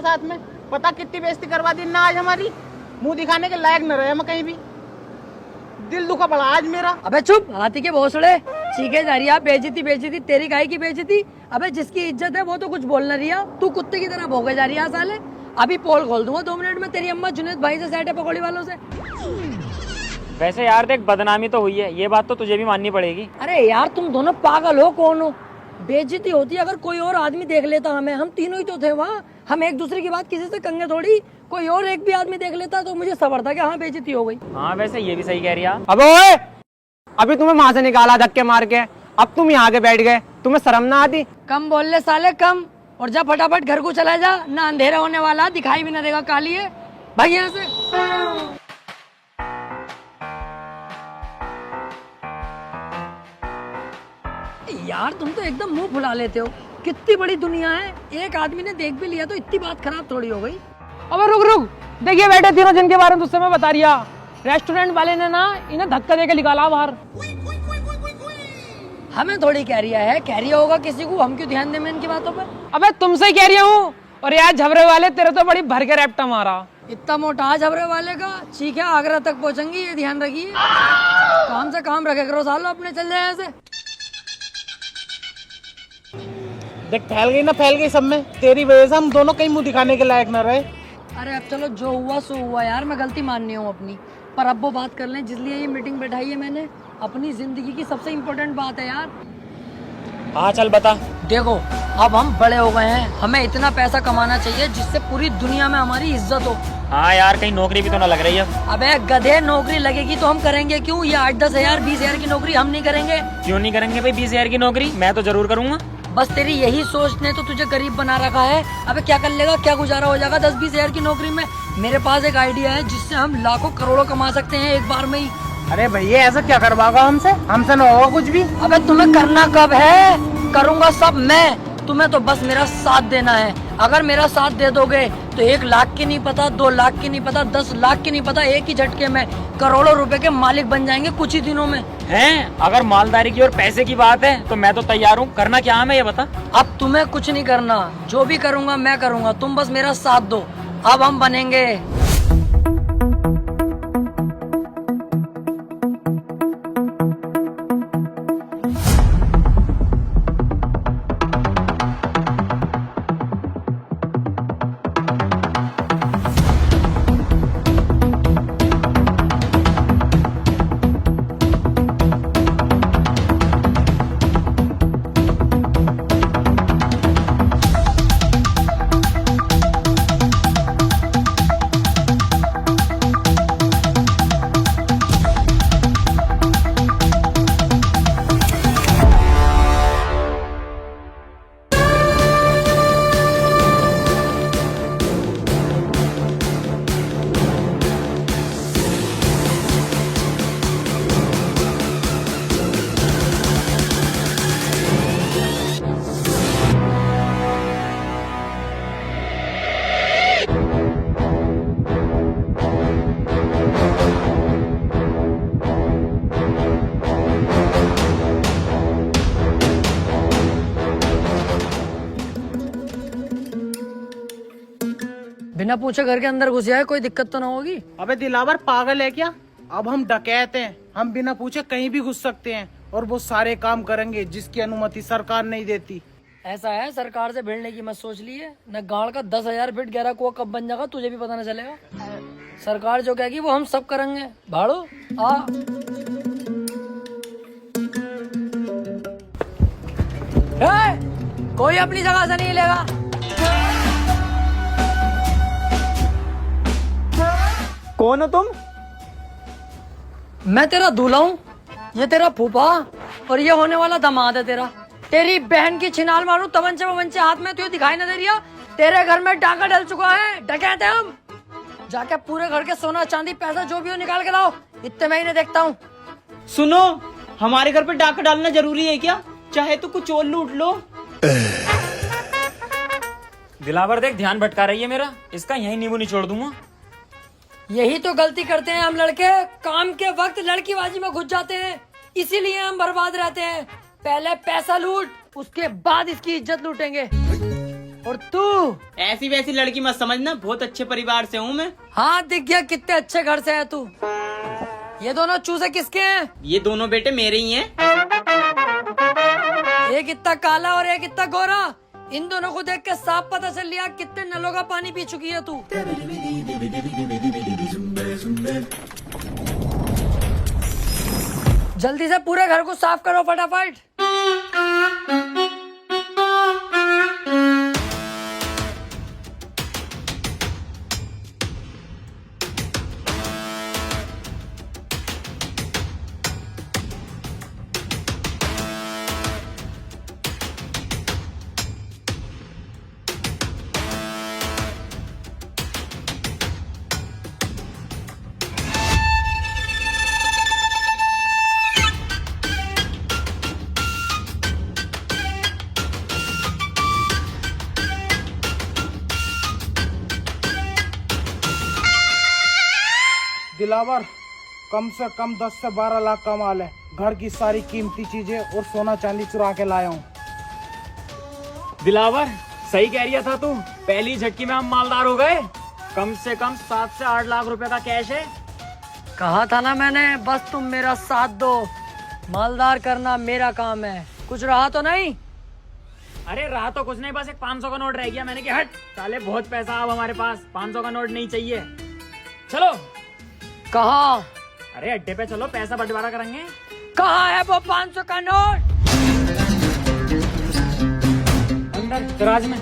साथ में पता कितनी बेइज्जती करवा दी ना आज हमारी। मुंह दिखाने के लायक न रहे हम कहीं भी। दिल दुखा पड़ा आज मेरा। अबे चुप, हाथी के भोसड़े चीखे जा रही है। बेइज्जती बेइज्जती तेरी गाय की बेइज्जती। अबे जिसकी इज्जत है वो तो कुछ बोल न रही है, तू कुत्ते की तरह भौंके जा रही है साले। अभी पोल खोल दूंगा 2 मिनट में। तेरी अम्मा जुनेद भाई से सेट है पकौड़ी वालों से। वैसे यार देख, बदनामी तो हुई है, ये बात तो तुझे भी माननी पड़ेगी। अरे यार तुम दोनों पागल हो, कौन हो? बेइज्जती होती अगर कोई और आदमी देख लेता हमें, हम तीनों ही तो थे वहाँ। हम एक दूसरे की बात किसी से कंगे थोड़ी। कोई और एक भी आदमी देख लेता तो मुझे सबर था कि हाँ बेइज्जती हो गई। हाँ वैसे ये भी सही कह रही है। अबे ओए, अभी तुम्हें वहां से निकाला धक्के मार के, अब तुम यहाँ के बैठ गए, तुम्हें शर्म ना आती? कम बोल ले साले कम, और जा फटाफट घर को चला जा, ना अंधेरा होने वाला, दिखाई भी ना देगा काली है। भाई यहाँ से। यार तुम तो एकदम मुंह फुला लेते हो। कितनी बड़ी दुनिया है, एक आदमी ने देख भी लिया तो इतनी बात खराब थोड़ी हो गई। अबे रुक रुक, देखिए बैठे तीनों जिनके बारे में तुझसे मैं बता रही हूँ। रेस्टोरेंट वाले ने ना इन्हें धक्का देके निकाला बाहर। हमें थोड़ी कह रिया है, कह रिया होगा किसी को, हम क्यों ध्यान दें इनकी बातों पर। अबे तुमसे ही कह रही हूँ। और यार झबरे वाले, तेरे तो बड़ी भर के रैप्टा मारा। इतना मोटा झबरे वाले का चीखे आगरा तक पहुंचेंगी, ये ध्यान रखिए। काम से काम रखे करो सालो, अपने चल जाए ऐसे। देख फैल गई ना, फैल गई सब में। तेरी वजह से हम दोनों कहीं मुंह दिखाने के लायक न रहे। अरे अब चलो जो हुआ सो हुआ यार, मैं गलती माननी हूँ अपनी। पर अब वो बात कर लें जिसलिए ये मीटिंग बैठाई है मैंने, अपनी जिंदगी की सबसे इम्पोर्टेंट बात है यार। हाँ चल बता। देखो अब हम बड़े हो गए हैं, हमें इतना पैसा कमाना चाहिए जिससे पूरी दुनिया में हमारी इज्जत हो। हाँ यार कहीं नौकरी भी तो ना लग रही है। अबे गधे, नौकरी लगेगी तो हम करेंगे क्यों? ये 8-10 हजार 20 हजार की नौकरी हम नहीं करेंगे। क्यों नहीं करेंगे भाई? 20 हजार की नौकरी मैं तो जरूर करूंगा। बस तेरी यही सोच ने तो तुझे गरीब बना रखा है। अबे क्या कर लेगा, क्या गुजारा हो जाएगा 10-20 हजार की नौकरी में? मेरे पास एक आइडिया है जिससे हम लाखों करोड़ों कमा सकते हैं एक बार में ही। अरे भैया ऐसा क्या करवाओगा हमसे? हमसे न होगा कुछ भी। अबे तुम्हें करना कब है? करूंगा सब मैं, तुम्हें तो बस मेरा साथ देना है। अगर मेरा साथ दे दोगे तो 1 लाख की नहीं पता, 2 लाख की नहीं पता, 10 लाख की नहीं पता, एक ही झटके में करोड़ों रुपए के मालिक बन जाएंगे कुछ ही दिनों में। हैं? अगर मालदारी की और पैसे की बात है तो मैं तो तैयार हूँ। करना क्या हमें ये बता। अब तुम्हें कुछ नहीं करना, जो भी करूंगा मैं करूंगा, तुम बस मेरा साथ दो। अब हम बनेंगे। बिना पूछे घर के अंदर घुस जाए, कोई दिक्कत तो ना होगी? अबे दिलावर पागल है क्या? अब हम डकैत हैं, हम बिना पूछे कहीं भी घुस सकते हैं और वो सारे काम करेंगे जिसकी अनुमति सरकार नहीं देती। ऐसा है, सरकार से भिड़ने की मत सोच ली है। न गाड़ का 10,000 फीट गहरा कुआं कब बन जाएगा तुझे भी पता न चलेगा। सरकार जो कहेगी वो हम सब करेंगे। भाड़ो आ। कोई अपनी जगह से नहीं लेगा। कौन हो तुम? मैं तेरा दूल्हा हूँ, ये तेरा फूफा, और ये होने वाला दामाद है तेरा। तेरी बहन की छिनाल मारूं तमंचे वमंचे हाथ में, तुझे दिखाई न दे रहा? तेरे घर में डाका डल चुका है, डकैत है हम। जाके पूरे घर के सोना चांदी पैसा जो भी हो निकाल के लाओ, इतने मैं ही देखता हूँ। सुनो, हमारे घर पे डाका डालना जरूरी है क्या? चाहे तो कुछ और लूट लो। दिलावर देख, ध्यान भटका रही है मेरा, इसका यही नींबू निचोड़ दूंगा। यही तो गलती करते हैं हम लड़के, काम के वक्त लड़कीबाजी में घुस जाते हैं, इसीलिए हम बर्बाद रहते हैं। पहले पैसा लूट, उसके बाद इसकी इज्जत लूटेंगे। और तू? ऐसी वैसी लड़की मत समझना, बहुत अच्छे परिवार से हूँ मैं। हाँ दिख गया कितने अच्छे घर से है तू। ये दोनों चूजे किसके हैं? ये दोनों बेटे मेरे ही हैं। एक इतना काला और एक इतना गोरा। इन दोनों को देख के साफ पता चल लिया कितने नलों का पानी पी चुकी है तू। जल्दी से पूरे घर को साफ करो फटाफट। दिलावर, कम से कम 10 से 12 लाख का माल है। घर की सारी कीमती चीजें और सोना चांदी चुरा के लाया हूँ। दिलावर सही कह रही था तू, पहली झटकी में हम मालदार हो गए। कम से कम 7 से 8 लाख रुपए का कैश है। कहा था ना मैंने, बस तुम मेरा साथ दो। मालदार करना मेरा काम है। कुछ रहा तो नहीं? अरे रहा तो कुछ नहीं, बस एक 500 का नोट रह गया। मैंने कहा हट साले, बहुत पैसा अब हमारे पास, 500 का नोट नहीं चाहिए। चलो। कहाँ? अरे अड्डे पे चलो, पैसा बंटवारा करेंगे। कहाँ है वो 500 का नोट? अंदर दराज में।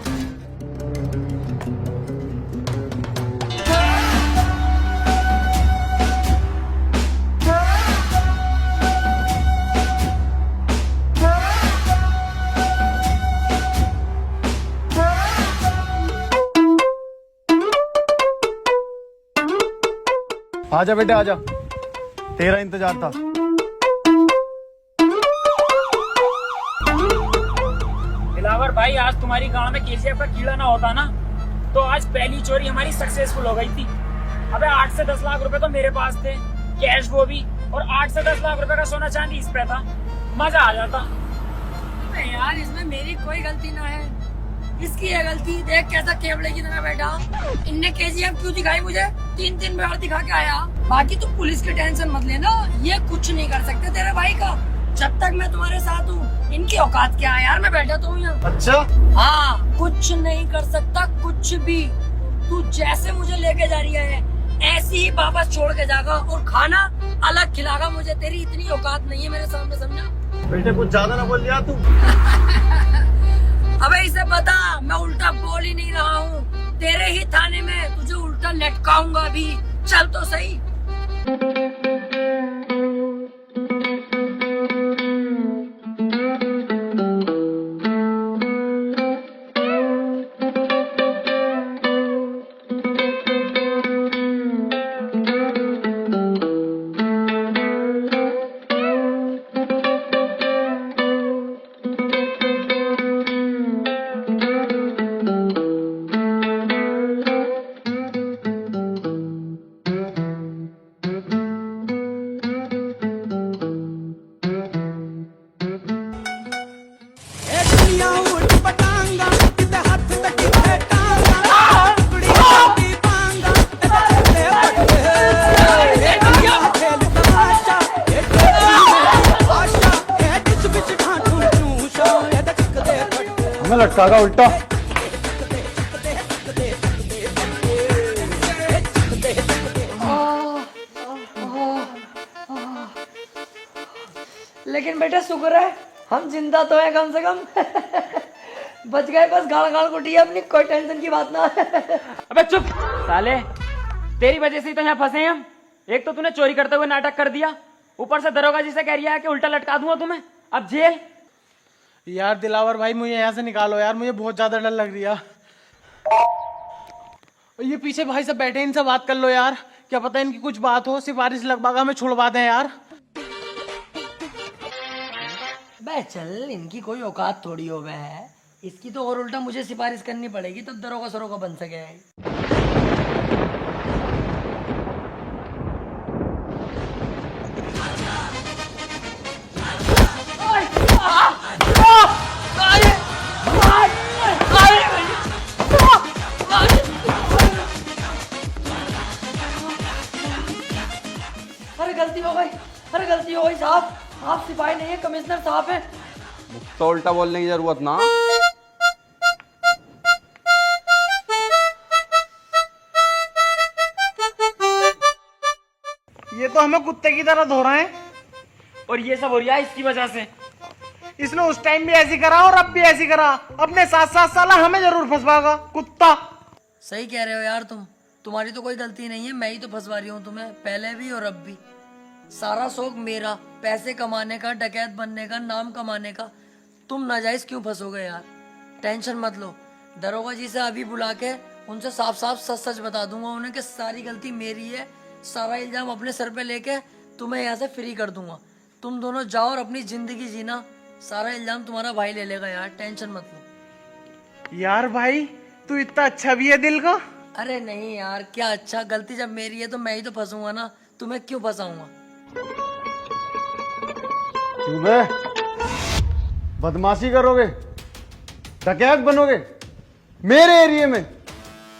आजा बेटे आजा, तेरा इंतजार था। दिलावर भाई, आज तुम्हारी गांव में केसीएफ का कीड़ा ना होता ना, तो आज पहली चोरी हमारी सक्सेसफुल हो गई थी। अबे 8 से 10 लाख रुपए तो मेरे पास थे, कैश वो भी, और 8 से 10 लाख रुपए का सोना चांदी इस पे था। मजा आ जाता। अबे यार, इसमें मेरी कोई गलती ना है, इसकी है गलती। देख कैसा केवड़े की तरह बैठा। इनने केजीएफ क्यों दिखाई मुझे? 3-3 बार दिखा के आया। बाकी तू पुलिस की टेंशन मत लेना, ये कुछ नहीं कर सकते तेरे भाई का, जब तक मैं तुम्हारे साथ हूँ। इनकी औकात क्या है यार, मैं बैठा तो हूँ यहाँ। अच्छा हाँ, कुछ नहीं कर सकता, कुछ भी। तू जैसे मुझे लेके जा रही है ऐसे ही वापस छोड़ के जाएगा, और खाना अलग खिलागा मुझे। तेरी इतनी औकात नहीं है मेरे सामने, समझा? बेटे कुछ ज्यादा ना बोल लिया तू। अबे इसे बता, मैं उल्टा बोल ही नहीं रहा हूँ। तेरे ही थाने में तुझे उल्टा लटकाऊंगा अभी। चल तो सही। हमें लटकागा उल्टा। लेकिन बेटा शुक्र है हम जिंदा तो है कम से कम। बच गए, बस गाड़ गाड़ कुटी है अपनी, कोई टेंशन की बात ना। अबे चुप साले, तेरी वजह से ही तो यहाँ फंसे हैं हम। एक तो तूने चोरी करते हुए नाटक कर दिया, ऊपर से दरोगा जी से कह रहा है कि उल्टा लटका दूंगा तुम्हें, अब जेल। यार दिलावर भाई, मुझे यहाँ से निकालो यार, मुझे बहुत ज्यादा डर लग रहा। ये पीछे भाई सब बैठे, इनसे बात कर लो यार, क्या पता इनकी कुछ बात हो, सिफारिश लगवा हमें छुड़वा दें यार। बे चल, इनकी कोई औकात थोड़ी हो गए है, इसकी तो और उल्टा मुझे सिफारिश करनी पड़ेगी तब दरोगा सरोगा बन सके। गलती हो गई, अरे गलती हो गई साहब। आप सिपाही नहीं है, कमिश्नर साहब है। तो उल्टा बोलने की जरूरत ना। ये तो हमें कुत्ते की तरह धो रहे हैं। और ये सब हो रहा है इसकी वजह से। इसने उस टाइम भी ऐसी करा और अब भी ऐसी करा। अपने साथ साथ साला हमें जरूर फंसवाएगा कुत्ता। सही कह रहे हो यार तुम्हारी तो कोई गलती नहीं है, मैं ही तो फंसवा रही हूँ तुम्हें, पहले भी और अब भी। सारा शौक मेरा, पैसे कमाने का, डकैत बनने का, नाम कमाने का। तुम नाजायज क्यों फंसोगे यार? टेंशन मत लो, दरोगा जी से अभी बुला के उनसे साफ साफ सच सच बता दूंगा उन्हें कि सारी गलती मेरी है। सारा इल्जाम अपने सर पे लेके तुम्हें यहाँ से फ्री कर दूंगा। तुम दोनों जाओ और अपनी जिंदगी जीना। सारा इल्जाम तुम्हारा भाई ले लेगा यार, टेंशन मत लो। यार भाई तू इतना अच्छा भी है दिल का। अरे नहीं यार, क्या अच्छा, गलती जब मेरी है तो मैं ही तो फंसूंगा ना, तुम्हें क्यों फंसाऊंगा? क्यों बे? बदमाशी करोगे, डकैत बनोगे मेरे एरिया में?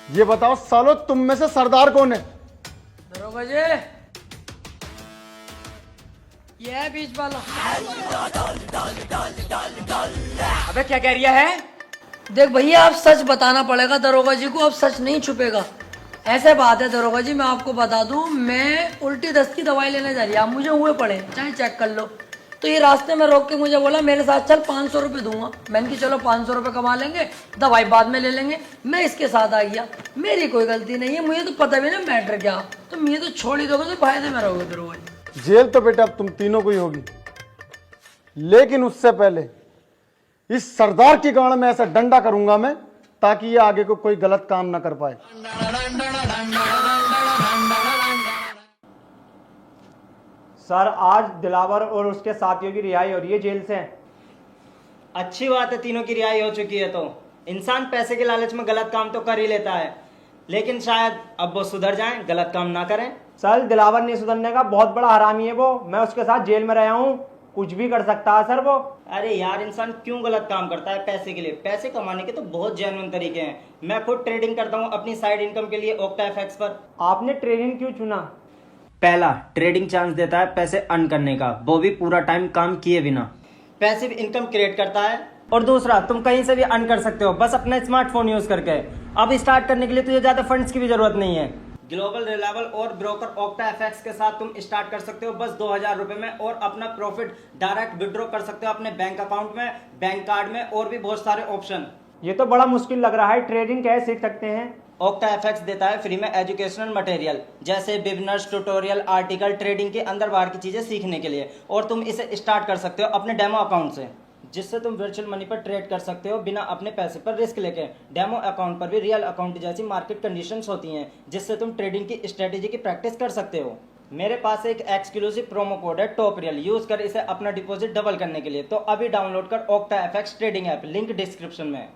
ये बताओ सालो, तुम में से सरदार कौन है? दरोगा जी, ये है बीच वाला। अबे क्या कह रिया है? देख भैया, अब सच बताना पड़ेगा दरोगा जी को, अब सच नहीं छुपेगा। ऐसे बात है दरोगा जी, मैं आपको बता दूं, मैं उल्टी दस्त की दवाई लेने जा रही है, आप मुझे हुए पड़े, चाहे चेक कर लो। तो ये रास्ते में रोक के मुझे बोला मेरे साथ चल, 500 रुपये दूंगा। मैंने कि चलो 500 रुपये कमा लेंगे, दवाई बाद में ले लेंगे। मैं इसके साथ आ गया, मेरी कोई गलती नहीं है, मुझे तो पता भी ना मैटर क्या। तो मुझे तो छोड़ ही दोगे तो फायदे में रहोगे दरोगा जी। जेल तो बेटा अब तुम तीनों को ही होगी, लेकिन उससे पहले इस सरदार की गांड में ऐसा डंडा करूंगा मैं, ताकि ये आगे को कोई गलत काम ना कर पाए। सर, आज दिलावर और उसके साथियों की रिहाई हो रही है जेल से। अच्छी बात है, तीनों की रिहाई हो चुकी है। तो इंसान पैसे के लालच में गलत काम तो कर ही लेता है, लेकिन शायद अब वो सुधर जाएं, गलत काम ना करें। सर, दिलावर नहीं सुधरने का, बहुत बड़ा हरामी है वो। मैं उसके साथ जेल में रहा हूँ, कुछ भी कर सकता है सर वो। अरे यार, इंसान क्यों गलत काम करता है पैसे के लिए? पैसे कमाने के तो बहुत जेन्युइन तरीके हैं। मैं खुद ट्रेडिंग करता हूँ अपनी साइड इनकम के लिए ओक्टा एफएक्स पर। आपने ट्रेडिंग क्यों चुना? पहला, ट्रेडिंग चांस देता है पैसे अर्न करने का, वो भी पूरा टाइम काम किए बिना। पैसिव इनकम क्रिएट करता है। और दूसरा, तुम कहीं से भी अर्न कर सकते हो, बस अपना स्मार्टफोन यूज करके। अब स्टार्ट करने के लिए तुझे ज्यादा फंड्स की भी जरूरत नहीं है। ग्लोबल रिलायबल और ब्रोकर ओक्टा एफएक्स के साथ तुम स्टार्ट कर सकते हो बस 2000 रुपए में, और अपना प्रॉफिट डायरेक्ट विड्रॉ कर सकते हो अपने बैंक अकाउंट में, बैंक कार्ड में, और भी बहुत सारे ऑप्शन। ये तो बड़ा मुश्किल लग रहा है, ट्रेडिंग कैसे सीख सकते हैं? ओक्टा एफएक्स देता है फ्री में एजुकेशनल मटेरियल, जैसे बिजनेस ट्यूटोरियल, आर्टिकल, ट्रेडिंग के अंदर बाहर की चीजें सीखने के लिए। और तुम इसे स्टार्ट कर सकते हो अपने डेमो अकाउंट से, जिससे तुम वर्चुअल मनी पर ट्रेड कर सकते हो बिना अपने पैसे पर रिस्क लेके। डेमो अकाउंट पर भी रियल अकाउंट जैसी मार्केट कंडीशंस होती हैं, जिससे तुम ट्रेडिंग की स्ट्रेटेजी की प्रैक्टिस कर सकते हो। मेरे पास एक एक्सक्लूसिव प्रोमो कोड है टॉप रियल, यूज कर इसे अपना डिपॉजिट डबल करने के लिए। तो अभी डाउनलोड कर octa FX trading app, link description में।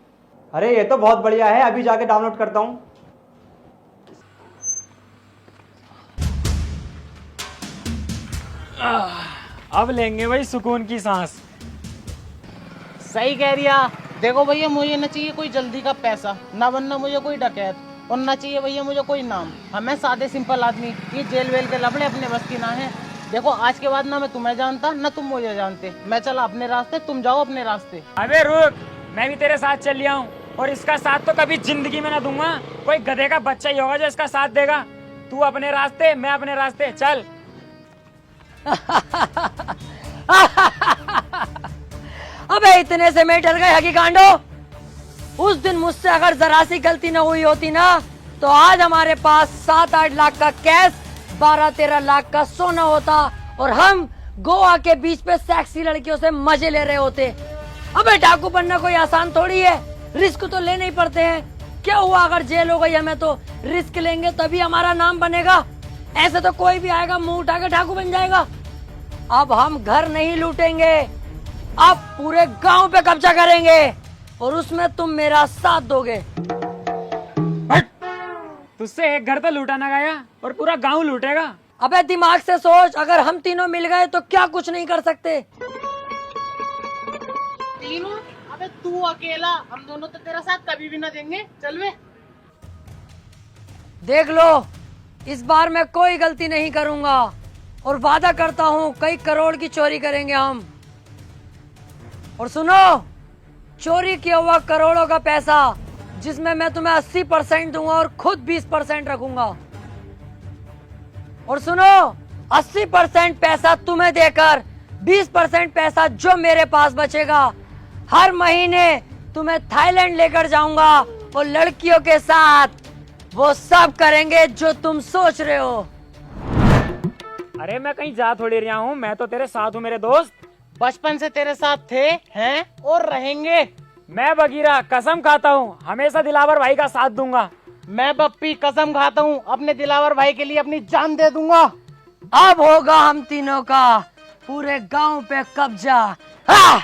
अरे ये तो बहुत बढ़िया है, अभी जाके डाउनलोड करता हूँ। अब लेंगे भाई सुकून की सांस। सही कह रिया। देखो भैया, मुझे न चाहिए कोई जल्दी का पैसा, ना बनना मुझे कोई डकैत, और ना चाहिए भैया मुझे कोई नाम। हमें सादे सिंपल आदमी, ये जेल वेल के लफड़े अपने बस की ना है। देखो आज के बाद ना मैं तुम्हें जानता ना तुम मुझे जानते। मैं चला अपने रास्ते, तुम जाओ अपने रास्ते। अबे रुक, मैं भी तेरे साथ चल लिया हूँ, और इसका साथ तो कभी जिंदगी में ना दूंगा। कोई गधे का बच्चा ही होगा जो इसका साथ देगा। तू अपने रास्ते, मैं अपने रास्ते, चल। अबे इतने से मैं डर गया कि कांडो, उस दिन मुझसे अगर जरा सी गलती न हुई होती ना, तो आज हमारे पास 7-8 लाख का कैश, 12-13 लाख का सोना होता, और हम गोवा के बीच पे सेक्सी लड़कियों से मजे ले रहे होते। अबे डाकू बनना कोई आसान थोड़ी है, रिस्क तो लेने ही पड़ते हैं। क्या हुआ अगर जेल हो गई हमें, तो रिस्क लेंगे तभी हमारा नाम बनेगा। ऐसे तो कोई भी आएगा मुंह उठा के डाकू बन जाएगा। अब हम घर नहीं लूटेंगे, अब पूरे गांव पे कब्जा करेंगे, और उसमें तुम मेरा साथ दोगे। तुझसे एक घर तो लूटा ना गया, और पूरा गांव लूटेगा। अबे दिमाग से सोच, अगर हम तीनों मिल गए तो क्या कुछ नहीं कर सकते। तीनों? अबे तू अकेला, हम दोनों तो तेरा साथ कभी भी ना देंगे। चल वे। देख लो, इस बार मैं कोई गलती नहीं करूंगा। और वादा करता हूँ कई करोड़ की चोरी करेंगे हम। और सुनो, चोरी किया हुआ करोड़ों का पैसा जिसमें मैं तुम्हें 80% दूंगा और खुद 20% रखूंगा। और सुनो, 80% पैसा तुम्हें देकर 20% पैसा जो मेरे पास बचेगा, हर महीने तुम्हें थाईलैंड लेकर जाऊंगा और लड़कियों के साथ वो सब करेंगे जो तुम सोच रहे हो। अरे मैं कहीं जा थोड़ी रहा हूँ, मैं तो तेरे साथ हूँ मेरे दोस्त। बचपन से तेरे साथ थे, हैं और रहेंगे। मैं बगीरा कसम खाता हूँ हमेशा दिलावर भाई का साथ दूंगा। मैं बप्पी कसम खाता हूँ अपने दिलावर भाई के लिए अपनी जान दे दूंगा। अब होगा हम तीनों का पूरे गांव पे कब्जा। हाँ!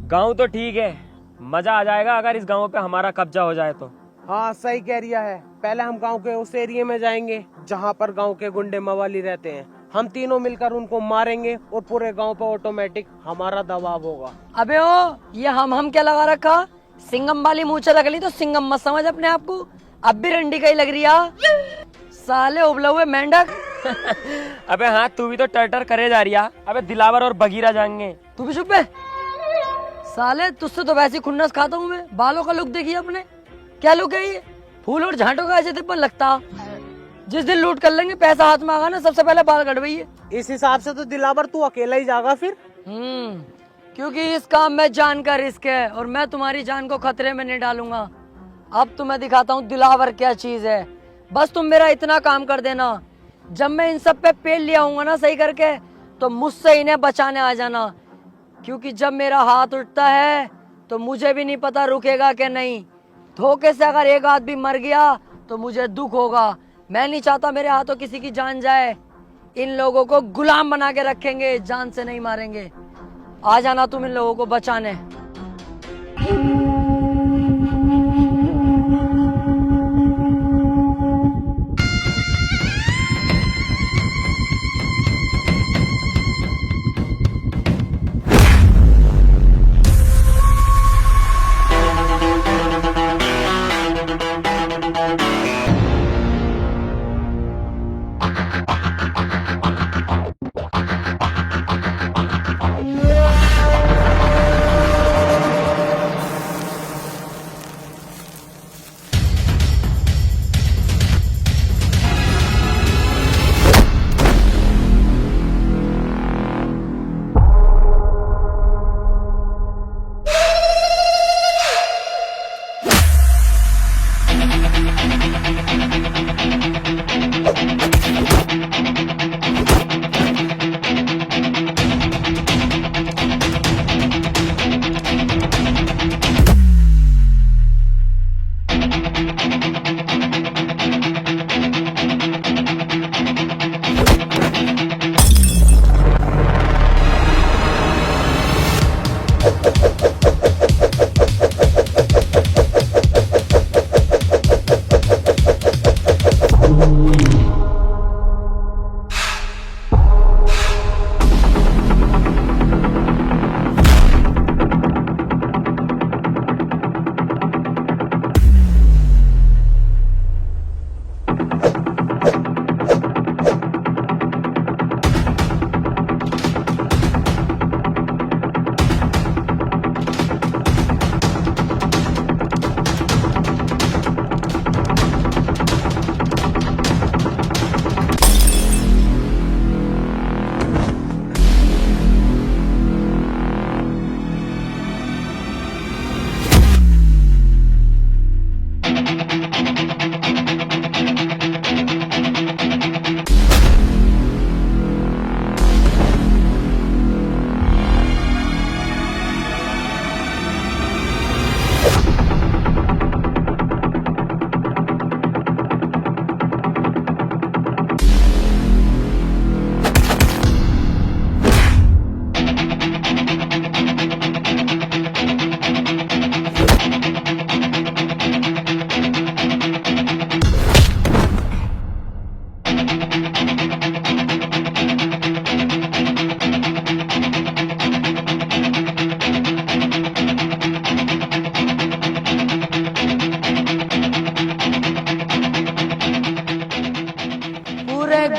गाँव तो ठीक है, मजा आ जाएगा अगर इस गाँव पे हमारा कब्जा हो जाए तो। हाँ सही कह रिया है। पहले हम गांव के उस एरिया में जाएंगे जहाँ पर गांव के गुंडे मवाली रहते हैं। हम तीनों मिलकर उनको मारेंगे और पूरे गांव पे ऑटोमेटिक हमारा दबाव होगा। अबे ओ, ये हम क्या लगा रखा? सिंगम वाली मूछें लग ली तो सिंगम मत समझ अपने आप को। अब भी रंडी का ही लग रही है। साले उबले हुए मेंढक। अबे हाँ, तू भी तो टर्टर करे जा रिया। अबे दिलावर और बगीरा जाएंगे। तू भी चुप है। साले तुझसे तो वैसे खुन्नस खाता हूँ मैं। बालों का लुक देखिए अपने, क्या लुक है ये? फूल और झांटों का ऐसे पर लगता। जिस दिन लूट कर लेंगे, पैसा हाथ में आगा ना, सबसे पहले बाल कटवाइए। इस हिसाब से तो दिलावर तू अकेला ही जागा फिर। क्योंकि इस काम में जान का रिस्क है और मैं तुम्हारी जान को खतरे में नहीं डालूंगा। अब तुम्हें दिखाता हूँ दिलावर क्या चीज है। बस तुम मेरा इतना काम कर देना, जब मैं इन सब पे पेल लिया हूँ ना सही करके, तो मुझसे इन्हें बचाने आ जाना। क्योंकि जब मेरा हाथ उठता है तो मुझे भी नहीं पता रुकेगा कि नहीं। धोखे से अगर एक आदमी मर गया तो मुझे दुख होगा। मैं नहीं चाहता मेरे हाथों किसी की जान जाए। इन लोगों को गुलाम बना के रखेंगे, जान से नहीं मारेंगे। आ जाना तुम इन लोगों को बचाने।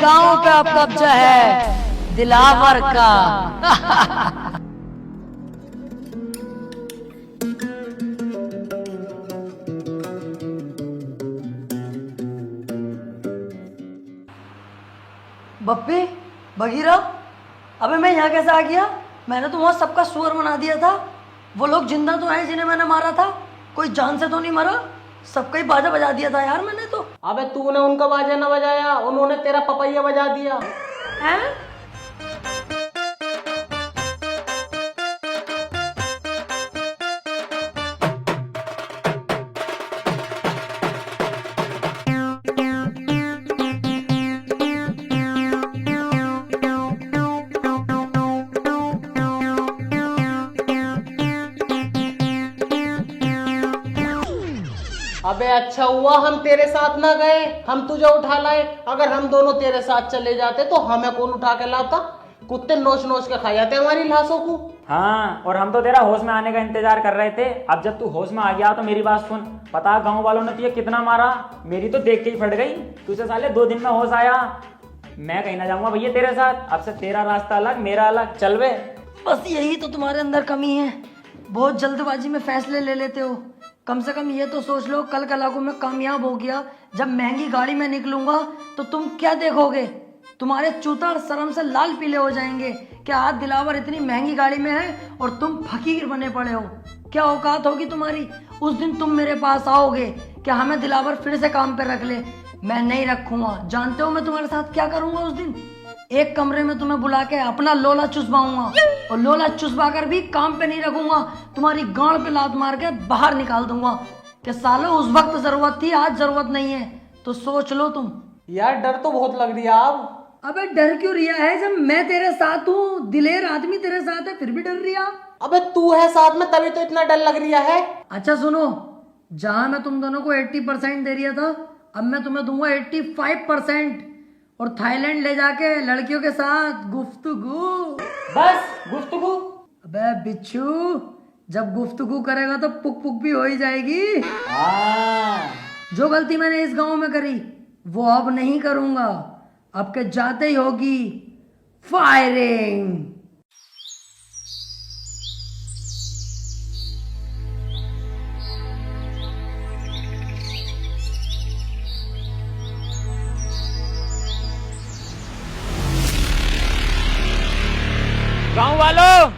गांव पे अब कब्जा है दिलावर का। बप्पी, बगीरा, अबे मैं यहाँ कैसे आ गया? मैंने तो वहाँ सबका सुअर बना दिया था। वो लोग जिंदा तो हैं जिन्हें मैंने मारा था, कोई जान से तो नहीं मरा। सबका ही बाजा बजा दिया था यार मैंने तो। अबे तूने उनका बाजा ना बजाया, उन्होंने तेरा पपैया बजा दिया। हैं? अबे अच्छा हुआ हम तेरे साथ ना गए, हम तुझे उठा लाए। अगर हम दोनों तेरे साथ चले जाते तो हमें कौन उठा के लाता? कुत्ते नोच नोच के खा जाते हमारी लाशों को। हाँ, और हम तो तेरा होश में आने का इंतजार कर रहे थे। अब जब तू होश में आ गया तो मेरी बात सुन। पता गांव वालों ने तुझे कितना मारा, मेरी तो देख के ही फट गई। तुझे साले 2 दिन में होश आया। मैं कहीं ना जाऊंगा भैया तेरे साथ। अब से तेरा रास्ता अलग, मेरा अलग। चल बे। बस यही तो तुम्हारे अंदर कमी है, बहुत जल्दबाजी में फैसले ले लेते हो। कम से कम ये तो सोच लो, कल कलाको में कामयाब हो गया, जब महंगी गाड़ी में निकलूंगा तो तुम क्या देखोगे? तुम्हारे चूता शर्म से लाल पीले हो जाएंगे। क्या आज दिलावर इतनी महंगी गाड़ी में है और तुम फकीर बने पड़े हो? क्या औकात होगी तुम्हारी? उस दिन तुम मेरे पास आओगे, क्या हमें दिलावर फिर से काम पे रख ले? मैं नहीं रखूंगा। जानते हो मैं तुम्हारे साथ क्या करूंगा उस दिन? एक कमरे में तुम्हें बुला के अपना लोला चुसवाऊंगा, और लोला चुसवा कर भी काम पे नहीं रखूंगा। तुम्हारी गांड पे लात मार के बाहर निकाल दूंगा। कि सालों उस वक्त जरूरत थी, आज जरूरत नहीं है, तो सोच लो तुम। यार डर तो बहुत लग रही है अब। अबे डर क्यों रिया है? जब मैं तेरे साथ हूँ, दिलेर आदमी तेरे साथ है, फिर भी डर रिया? अबे तू है साथ में तभी तो इतना डर लग रहा है। अच्छा सुनो, जहां मैं तुम दोनों को 80% दे रिया था, अब मैं तुम्हें दूंगा 85%, और थाईलैंड ले जाके लड़कियों के साथ गुफ्तगू। बस गुफ्तगू? अबे बिच्छू, जब गुफ्तगू करेगा तो पुक पुक भी हो ही जाएगी। जो गलती मैंने इस गांव में करी वो अब नहीं करूंगा। अब के जाते ही होगी फायरिंग। गांव वालों,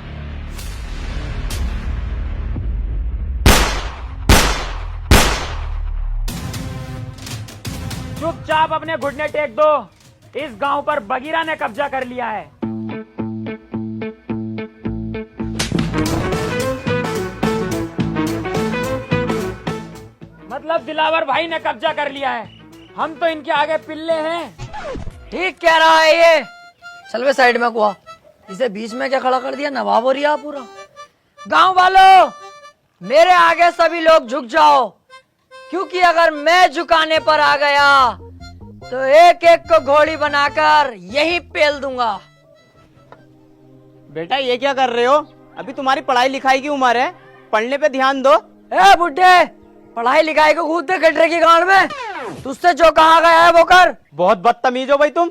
चुपचाप अपने घुटने टेक दो। इस गांव पर बगीरा ने कब्जा कर लिया है। मतलब दिलावर भाई ने कब्जा कर लिया है। हम तो इनके आगे पिल्ले हैं। ठीक कह रहा है ये। चल वे साइड में कुआ, इसे बीच में क्या खड़ा कर दिया? नवाब हो रिया पूरा। गांव वालों, मेरे आगे सभी लोग झुक जाओ, क्योंकि अगर मैं झुकाने पर आ गया तो एक एक को घोड़ी बनाकर यही पेल दूंगा। बेटा ये क्या कर रहे हो? अभी तुम्हारी पढ़ाई लिखाई की उम्र है, पढ़ने पे ध्यान दो। ए बुड्ढे, पढ़ाई लिखाई को कूदते गड्ढे की गांड में। तुझसे जो कहा गया है वो कर। बहुत बदतमीज हो भाई तुम।